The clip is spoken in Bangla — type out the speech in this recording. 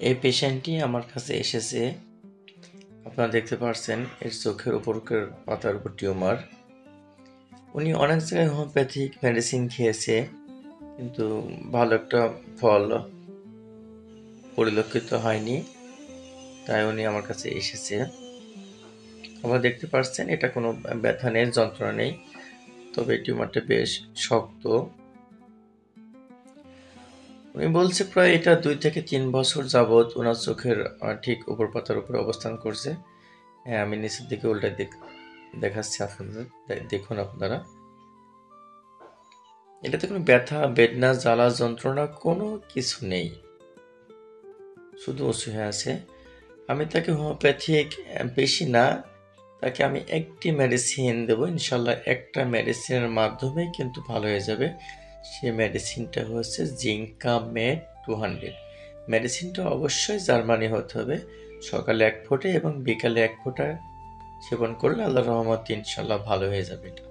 এই পেশেন্টটি আমার কাছে এসেছে। আপনারা দেখতে পাচ্ছেন এর চোখের উপরকার পাতার উপর টিউমার। উনি অনেক জায়গায় হোমিওপ্যাথিক মেডিসিন খেয়েছে, কিন্তু ভালো একটা ফল পরিলক্ষিত হয়নি, তাই উনি আমার কাছে এসেছে। আপনারা দেখতে পাচ্ছেন এটা কোনো ব্যথা নেই, যন্ত্রণা নেই, তবে টিউমারটা বেশ শক্ত। উনি বলছে প্রায় এটা 2 থেকে 3 বছর যাবৎ ওনার চোখের ঠিক উপর পাতার উপরে অবস্থান করছে। হ্যাঁ, আমি নিচের দিকে উল্টে দেখাচ্ছি আপনাদের, দেখুন আপনারা। এটাতে কোনো ব্যথা, বেদনা, জ্বালা, যন্ত্রণা কোনো কিছু নেই, শুধু উঁচু হয়ে আছে। আমি তাকে হোমিওপ্যাথিক বেশি না, তাকে আমি একটি মেডিসিন দেবো, ইনশাল্লাহ একটা মেডিসিনের মাধ্যমে কিন্তু ভালো হয়ে যাবে। সেই মেডিসিনটা হচ্ছে জিঙ্কামেড 200। মেডিসিনটা অবশ্যই জার্মানি হতে হবে। সকালে 1 ফোঁটা এবং বিকালে 1 ফোঁটা সেবন করলে আল্লাহর রহমতে ইনশাল্লাহ ভালো হয়ে যাবে এটা।